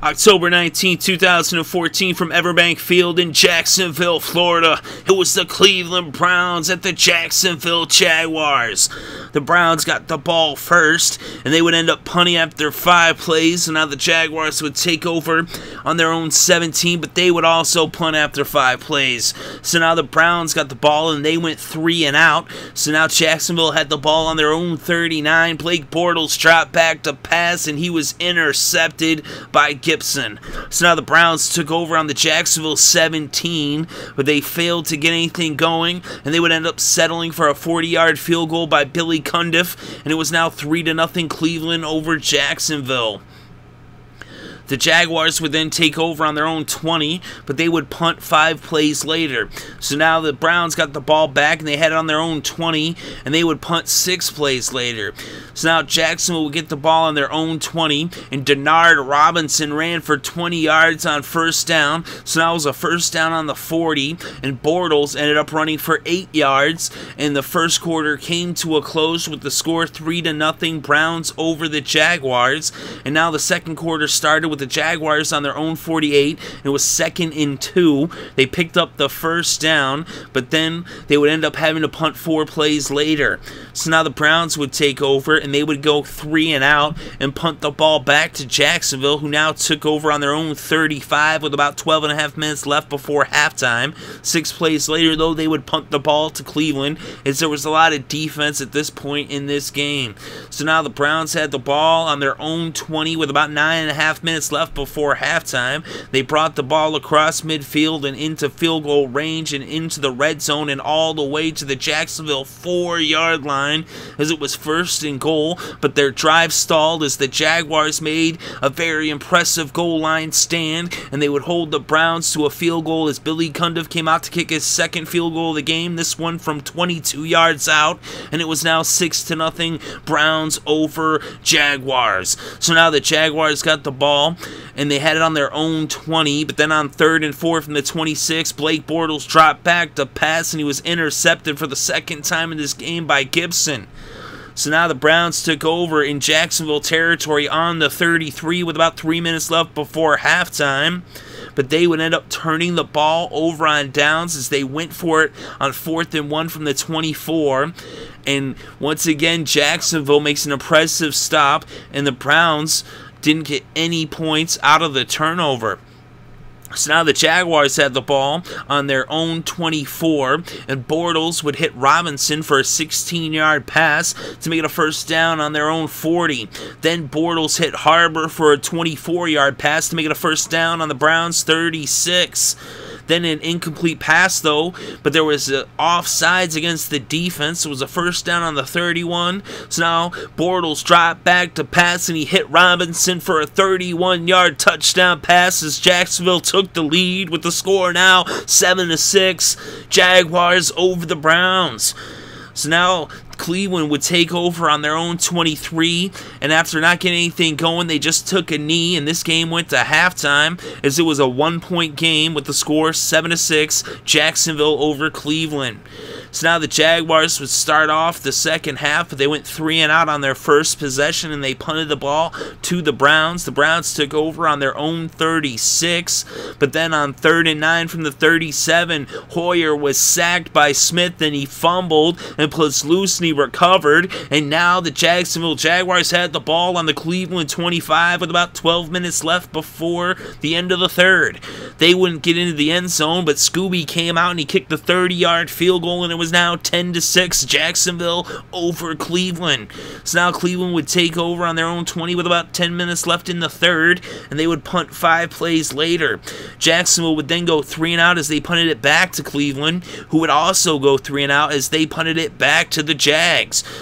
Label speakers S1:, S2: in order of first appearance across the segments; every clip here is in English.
S1: October 19, 2014, from EverBank Field in Jacksonville, Florida. It was the Cleveland Browns at the Jacksonville Jaguars. The Browns got the ball first, and they would end up punting after 5 plays, so now the Jaguars would take over on their own 17, but they would also punt after 5 plays. So now the Browns got the ball, and they went 3 and out. So now Jacksonville had the ball on their own 39. Blake Bortles dropped back to pass, and he was intercepted by Gibson. So now the Browns took over on the Jacksonville 17, but they failed to get anything going, and they would end up settling for a 40-yard field goal by Billy Cundiff, and it was now 3-0 Cleveland over Jacksonville. The Jaguars would then take over on their own 20, but they would punt 5 plays later. So now the Browns got the ball back, and they had it on their own 20, and they would punt 6 plays later. So now Jacksonville would get the ball on their own 20, and Denard Robinson ran for 20 yards on first down. So now it was a first down on the 40, and Bortles ended up running for 8 yards, and the first quarter came to a close with the score 3-0 Browns over the Jaguars. And now the second quarter started with the Jaguars on their own 48. It was 2nd and 2. They picked up the first down, but then they would end up having to punt 4 plays later. So now the Browns would take over, and they would go 3 and out and punt the ball back to Jacksonville, who now took over on their own 35 with about 12.5 minutes left before halftime. 6 plays later, though, they would punt the ball to Cleveland, as there was a lot of defense at this point in this game. So now the Browns had the ball on their own 20 with about 9.5 minutes left before halftime. They brought the ball across midfield and into field goal range and into the red zone and all the way to the Jacksonville 4-yard line, as it was 1st and goal, but their drive stalled as the Jaguars made a very impressive goal line stand, and they would hold the Browns to a field goal as Billy Cundiff came out to kick his 2nd field goal of the game, this one from 22 yards out, and it was now 6-0 Browns over Jaguars. So now the Jaguars got the ball, and they had it on their own 20, but then on 3rd and 4 from the 26, Blake Bortles dropped back to pass, and he was intercepted for the 2nd time in this game by Gibson. So now the Browns took over in Jacksonville territory on the 33 with about 3 minutes left before halftime, but they would end up turning the ball over on downs as they went for it on 4th and 1 from the 24. And once again, Jacksonville makes an impressive stop, and the Browns didn't get any points out of the turnover. So now the Jaguars had the ball on their own 24, and Bortles would hit Robinson for a 16-yard pass to make it a first down on their own 40. Then Bortles hit Harbor for a 24-yard pass to make it a first down on the Browns' 36. Then an incomplete pass, though, but there was offsides against the defense. It was a first down on the 31. So now Bortles dropped back to pass, and he hit Robinson for a 31-yard touchdown pass as Jacksonville took the lead with the score now 7-6. Jaguars over the Browns. So now Cleveland would take over on their own 23, and after not getting anything going, they just took a knee, and this game went to halftime as it was a 1-point game with the score 7-6, Jacksonville over Cleveland. So now the Jaguars would start off the second half, but they went 3 and out on their first possession, and they punted the ball to the Browns. The Browns took over on their own 36, but then on 3rd and 9 from the 37, Hoyer was sacked by Smith, and he fumbled, and Posluszny recovered, and now the Jacksonville Jaguars had the ball on the Cleveland 25 with about 12 minutes left before the end of the 3rd. They wouldn't get into the end zone, but Scobee came out and he kicked the 30-yard field goal, and it was now 10-6, Jacksonville over Cleveland. So now Cleveland would take over on their own 20 with about 10 minutes left in the 3rd, and they would punt 5 plays later. Jacksonville would then go 3 and out as they punted it back to Cleveland, who would also go 3 and out as they punted it back to the Jags.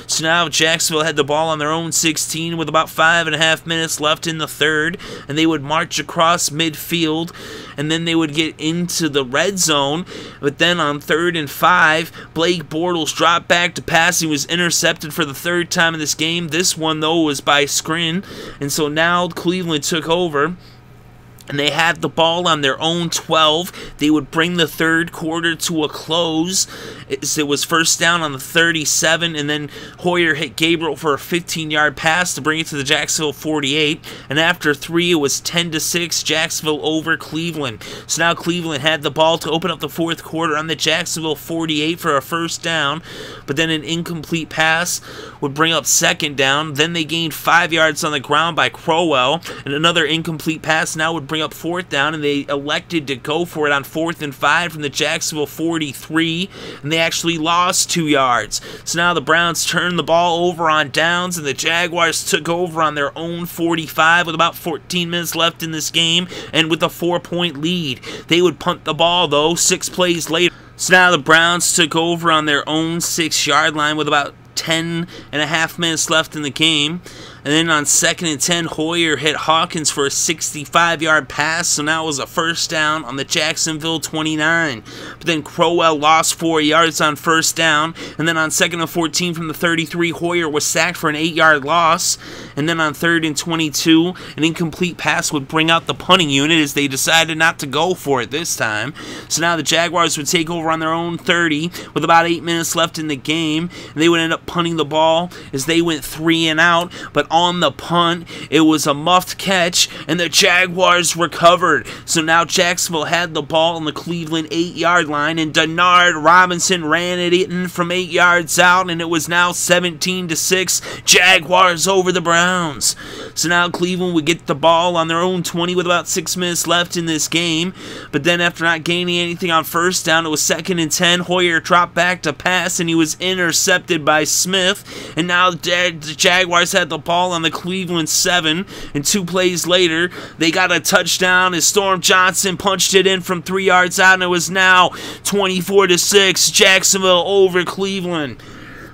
S1: So now Jacksonville had the ball on their own 16 with about 5.5 minutes left in the 3rd, and they would march across midfield, and then they would get into the red zone, but then on 3rd and 5, Blake Bortles dropped back to pass. He was intercepted for the 3rd time in this game. This one, though, was by Scrin, and so now Cleveland took over. and they had the ball on their own 12. They would bring the third quarter to a close. It was first down on the 37, and then Hoyer hit Gabriel for a 15-yard pass to bring it to the Jacksonville 48. And after 3, it was 10-6, Jacksonville over Cleveland. So now Cleveland had the ball to open up the fourth quarter on the Jacksonville 48 for a first down, but then an incomplete pass would bring up second down. Then they gained 5 yards on the ground by Crowell, and another incomplete pass now would bring up fourth down, and they elected to go for it on 4th and 5 from the Jacksonville 43, and they actually lost 2 yards. So now the Browns turned the ball over on downs, and the Jaguars took over on their own 45 with about 14 minutes left in this game, and with a 4-point lead. They would punt the ball, though, 6 plays later. So now the Browns took over on their own 6-yard line with about 10.5 minutes left in the game. And then on 2nd and 10, Hoyer hit Hawkins for a 65-yard pass, so now it was a first down on the Jacksonville 29. But then Crowell lost 4 yards on first down, and then on 2nd and 14 from the 33, Hoyer was sacked for an 8-yard loss. And then on 3rd and 22, an incomplete pass would bring out the punting unit as they decided not to go for it this time. So now the Jaguars would take over on their own 30 with about 8 minutes left in the game, and they would end up punting the ball as they went 3 and out, but on the punt, it was a muffed catch, and the Jaguars recovered. So now Jacksonville had the ball on the Cleveland 8-yard line, and Denard Robinson ran it in from 8 yards out, and it was now 17-6, Jaguars over the Browns. So now Cleveland would get the ball on their own 20 with about 6 minutes left in this game, but then after not gaining anything on first down, it was 2nd and 10. Hoyer dropped back to pass, and he was intercepted by Smith, and now the Jaguars had the ball on the Cleveland 7, and 2 plays later, they got a touchdown as Storm Johnson punched it in from 3 yards out, and it was now 24-6, Jacksonville over Cleveland.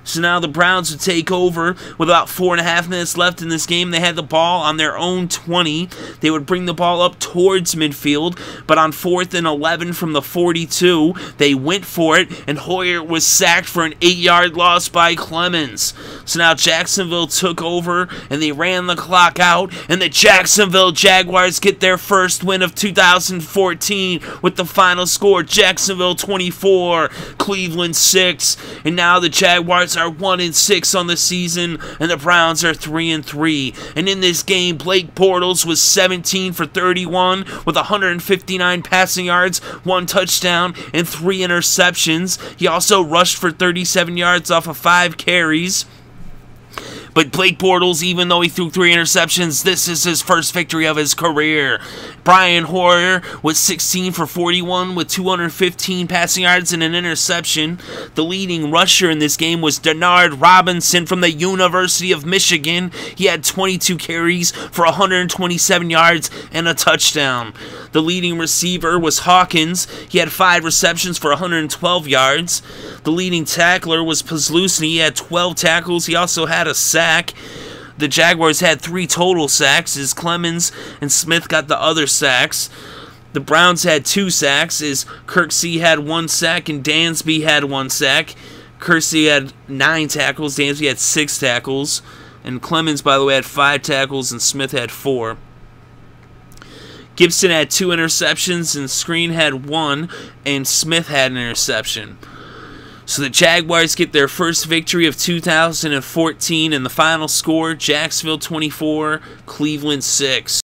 S1: So now the Browns would take over with about 4.5 minutes left in this game. They had the ball on their own 20. They would bring the ball up towards midfield, but on 4th and 11 from the 42, they went for it, and Hoyer was sacked for an 8-yard loss by Clemons. So now Jacksonville took over, and they ran the clock out, and the Jacksonville Jaguars get their first win of 2014 with the final score, Jacksonville 24, Cleveland 6, and now the Jaguars are 1-6 on the season, and the Browns are 3-3. And in this game, Blake Bortles was 17 for 31 with 159 passing yards, 1 touchdown, and 3 interceptions. He also rushed for 37 yards off of 5 carries. But Blake Bortles, even though he threw 3 interceptions, this is his first victory of his career. Brian Hoyer was 16 for 41 with 215 passing yards and an interception. The leading rusher in this game was Denard Robinson from the University of Michigan. He had 22 carries for 127 yards and a touchdown. The leading receiver was Hawkins. He had 5 receptions for 112 yards. The leading tackler was Posluszny. He had 12 tackles. He also had a sack. The Jaguars had 3 total sacks as Clemons and Smith got the other sacks. The Browns had 2 sacks as Kirksey had 1 sack and Dansby had 1 sack. Kirksey had 9 tackles. Dansby had 6 tackles. And Clemons, by the way, had 5 tackles and Smith had 4. Gibson had 2 interceptions and Screen had 1 and Smith had an interception. So the Jaguars get their first victory of 2014, and the final score, Jacksonville 24, Cleveland 6.